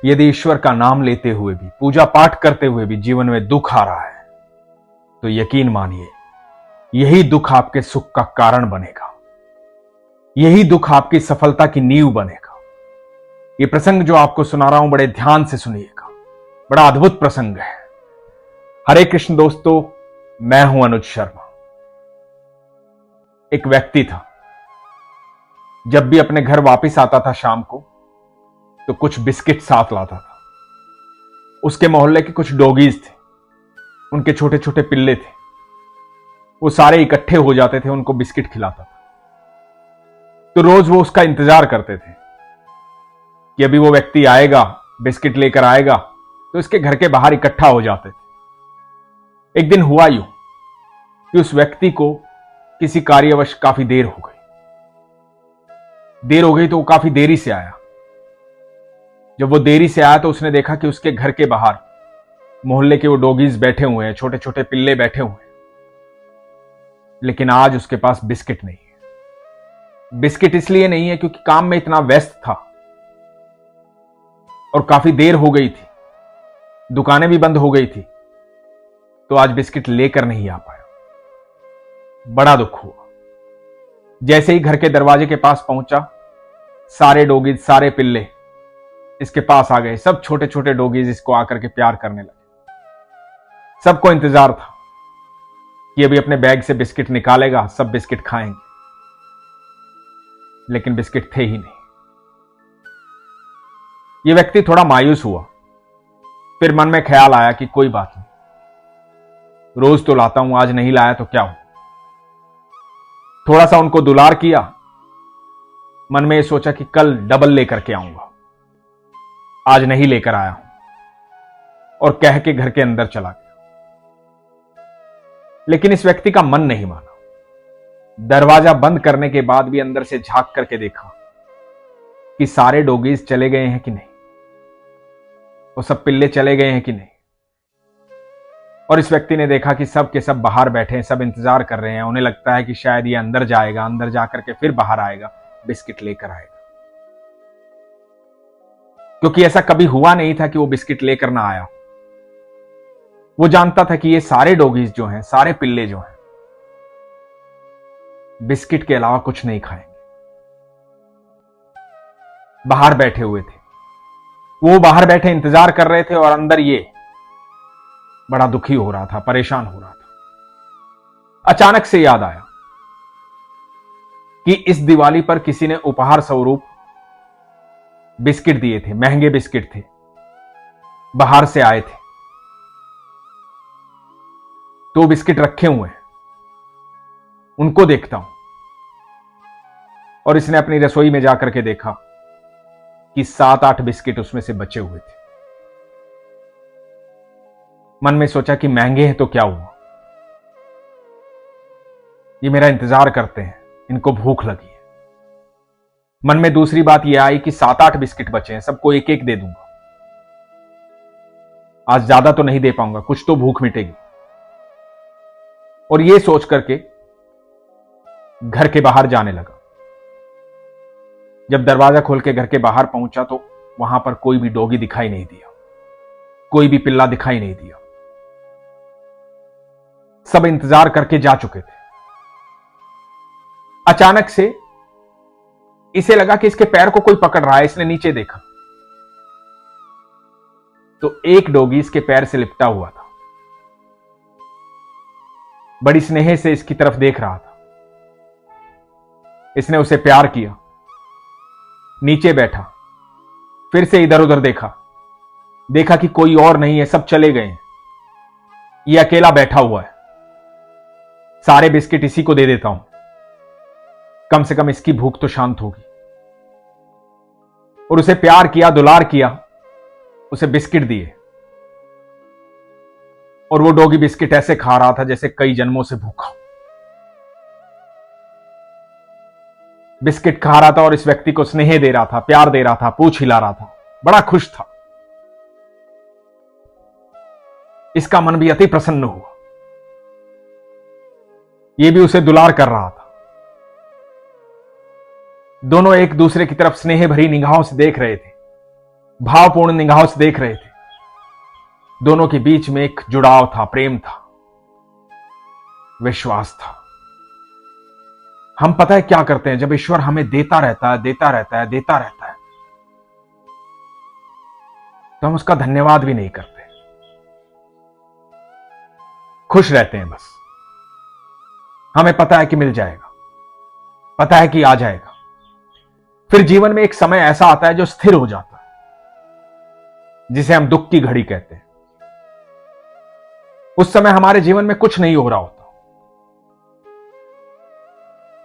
यदि ईश्वर का नाम लेते हुए भी, पूजा पाठ करते हुए भी जीवन में दुख आ रहा है, तो यकीन मानिए यही दुख आपके सुख का कारण बनेगा। यही दुख आपकी सफलता की नींव बनेगा। यह प्रसंग जो आपको सुना रहा हूं, बड़े ध्यान से सुनिएगा, बड़ा अद्भुत प्रसंग है। हरे कृष्ण दोस्तों, मैं हूं अनुज शर्मा। एक व्यक्ति था, जब भी अपने घर वापस आता था शाम को, तो कुछ बिस्किट साथ लाता था। उसके मोहल्ले के कुछ डॉगीज थे, उनके छोटे छोटे पिल्ले थे, वो सारे इकट्ठे हो जाते थे, उनको बिस्किट खिलाता था। तो रोज वो उसका इंतजार करते थे कि अभी वो व्यक्ति आएगा, बिस्किट लेकर आएगा, तो इसके घर के बाहर इकट्ठा हो जाते थे। एक दिन हुआ यूं कि उस व्यक्ति को किसी कार्यवश काफी देर हो गई तो वो काफी देरी से आया। जब वो देरी से आया तो उसने देखा कि उसके घर के बाहर मोहल्ले के वो डॉगीज बैठे हुए हैं, छोटे छोटे पिल्ले बैठे हुए हैं, लेकिन आज उसके पास बिस्किट नहीं है। बिस्किट इसलिए नहीं है क्योंकि काम में इतना व्यस्त था और काफी देर हो गई थी, दुकानें भी बंद हो गई थी, तो आज बिस्किट लेकर नहीं आ पाया। बड़ा दुख हुआ। जैसे ही घर के दरवाजे के पास पहुंचा, सारे डॉगीज, सारे पिल्ले इसके पास आ गए। सब छोटे छोटे डॉगीज इसको आकर के प्यार करने लगे। सबको इंतजार था कि अभी अपने बैग से बिस्किट निकालेगा, सब बिस्किट खाएंगे, लेकिन बिस्किट थे ही नहीं। यह व्यक्ति थोड़ा मायूस हुआ। फिर मन में ख्याल आया कि कोई बात नहीं, रोज तो लाता हूं, आज नहीं लाया तो क्या हो। थोड़ा सा उनको दुलार किया, मन में यह सोचा कि कल डबल लेकर के आऊंगा, आज नहीं लेकर आया हूं, और कह के घर के अंदर चला गया। लेकिन इस व्यक्ति का मन नहीं माना। दरवाजा बंद करने के बाद भी अंदर से झांक करके देखा कि सारे डॉगीज चले गए हैं कि नहीं, वो सब पिल्ले चले गए हैं कि नहीं। और इस व्यक्ति ने देखा कि सब के सब बाहर बैठे हैं, सब इंतजार कर रहे हैं। उन्हें लगता है कि शायद ये अंदर जाएगा, अंदर जाकर के फिर बाहर आएगा, बिस्किट लेकर आएगा, क्योंकि ऐसा कभी हुआ नहीं था कि वो बिस्किट लेकर ना आया। वो जानता था कि ये सारे डॉगीज जो हैं, सारे पिल्ले जो हैं, बिस्किट के अलावा कुछ नहीं खाएंगे। बाहर बैठे हुए थे, वो बाहर बैठे इंतजार कर रहे थे, और अंदर ये बड़ा दुखी हो रहा था, परेशान हो रहा था। अचानक से याद आया कि इस दिवाली पर किसी ने उपहार स्वरूप बिस्किट दिए थे, महंगे बिस्किट थे, बाहर से आए थे। तो बिस्किट रखे हुए हैं, उनको देखता हूं। और इसने अपनी रसोई में जाकर के देखा कि 7-8 बिस्किट उसमें से बचे हुए थे। मन में सोचा कि महंगे हैं तो क्या हुआ, ये मेरा इंतजार करते हैं, इनको भूख लगी है। मन में दूसरी बात यह आई कि 7-8 बिस्किट बचे हैं, सबको एक एक दे दूंगा, आज ज्यादा तो नहीं दे पाऊंगा, कुछ तो भूख मिटेगी। और यह सोच करके घर के बाहर जाने लगा। जब दरवाजा खोल के घर के बाहर पहुंचा तो वहां पर कोई भी डॉगी दिखाई नहीं दिया, कोई भी पिल्ला दिखाई नहीं दिया। सब इंतजार करके जा चुके थे। अचानक से इसे लगा कि इसके पैर को कोई पकड़ रहा है। इसने नीचे देखा तो एक डॉगी इसके पैर से लिपटा हुआ था, बड़ी स्नेह से इसकी तरफ देख रहा था। इसने उसे प्यार किया, नीचे बैठा, फिर से इधर उधर देखा कि कोई और नहीं है, सब चले गए हैं, ये अकेला बैठा हुआ है। सारे बिस्किट इसी को दे देता हूं, कम से कम इसकी भूख तो शांत होगी। और उसे प्यार किया, दुलार किया, उसे बिस्किट दिए। और वो डॉगी बिस्किट ऐसे खा रहा था जैसे कई जन्मों से भूखा। बिस्किट खा रहा था और इस व्यक्ति को स्नेह दे रहा था, प्यार दे रहा था, पूंछ हिला रहा था, बड़ा खुश था। इसका मन भी अति प्रसन्न हुआ। यह भी उसे दुलार कर रहा था। दोनों एक दूसरे की तरफ स्नेह भरी निगाहों से देख रहे थे। भावपूर्ण निगाहों से देख रहे थे। दोनों के बीच में एक जुड़ाव था, प्रेम था, विश्वास था। हम पता है क्या करते हैं, जब ईश्वर हमें देता रहता है, देता रहता है, देता रहता है, तो हम उसका धन्यवाद भी नहीं करते, खुश रहते हैं बस। हमें पता है कि मिल जाएगा, पता है कि आ जाएगा। फिर जीवन में एक समय ऐसा आता है जो स्थिर हो जाता है, जिसे हम दुख की घड़ी कहते हैं। उस समय हमारे जीवन में कुछ नहीं हो रहा होता।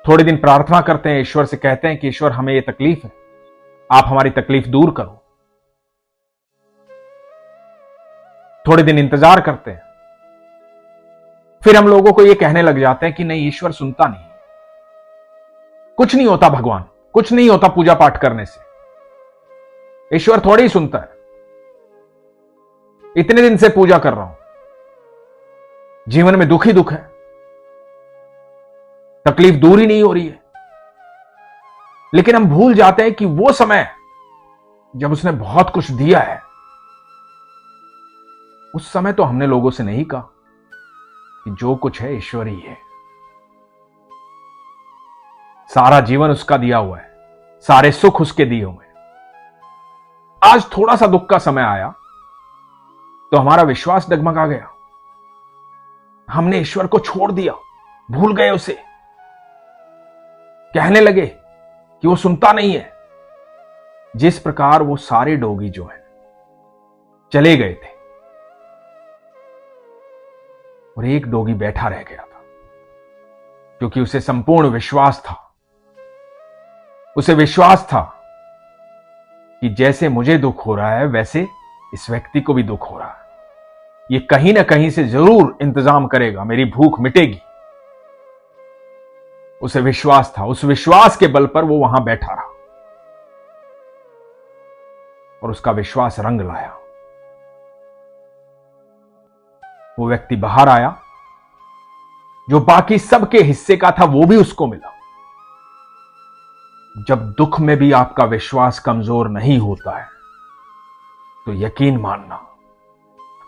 थोड़े दिन प्रार्थना करते हैं, ईश्वर से कहते हैं कि ईश्वर हमें यह तकलीफ है, आप हमारी तकलीफ दूर करो। थोड़े दिन इंतजार करते हैं, फिर हम लोगों को यह कहने लग जाते हैं कि नहीं, ईश्वर सुनता नहीं, कुछ नहीं होता भगवान, कुछ नहीं होता पूजा पाठ करने से, ईश्वर थोड़ी ही सुनता है। इतने दिन से पूजा कर रहा हूं, जीवन में दुख ही दुख है, तकलीफ दूर ही नहीं हो रही है। लेकिन हम भूल जाते हैं कि वो समय जब उसने बहुत कुछ दिया है, उस समय तो हमने लोगों से नहीं कहा कि जो कुछ है ईश्वर ही है, सारा जीवन उसका दिया हुआ है, सारे सुख उसके दिए हुए हैं। आज थोड़ा सा दुख का समय आया तो हमारा विश्वास डगमगा गया, हमने ईश्वर को छोड़ दिया, भूल गए उसे, कहने लगे कि वो सुनता नहीं है। जिस प्रकार वो सारे डोगी जो हैं चले गए थे और एक डोगी बैठा रह गया था, क्योंकि उसे संपूर्ण विश्वास था। उसे विश्वास था कि जैसे मुझे दुख हो रहा है वैसे इस व्यक्ति को भी दुख हो रहा है, ये कहीं ना कहीं से जरूर इंतजाम करेगा, मेरी भूख मिटेगी। उसे विश्वास था, उस विश्वास के बल पर वो वहां बैठा रहा और उसका विश्वास रंग लाया। वो व्यक्ति बाहर आया, जो बाकी सबके हिस्से का था वो भी उसको मिला। जब दुख में भी आपका विश्वास कमजोर नहीं होता है तो यकीन मानना,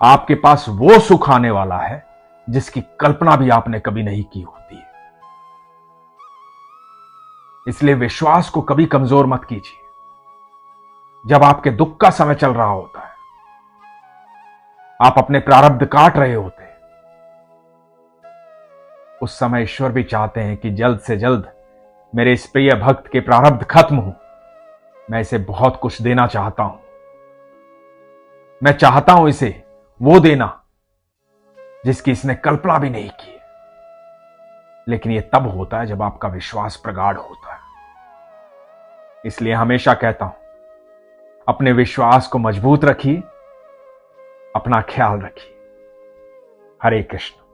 आपके पास वो सुख आने वाला है जिसकी कल्पना भी आपने कभी नहीं की होती है। इसलिए विश्वास को कभी कमजोर मत कीजिए। जब आपके दुख का समय चल रहा होता है, आप अपने प्रारब्ध काट रहे होते हैं, उस समय ईश्वर भी चाहते हैं कि जल्द से जल्द मेरे इस प्रिय भक्त के प्रारब्ध खत्म हो। मैं इसे बहुत कुछ देना चाहता हूं, मैं चाहता हूं इसे वो देना जिसकी इसने कल्पना भी नहीं की। लेकिन यह तब होता है जब आपका विश्वास प्रगाढ़ होता है। इसलिए हमेशा कहता हूं, अपने विश्वास को मजबूत रखिए, अपना ख्याल रखिए। हरे कृष्ण।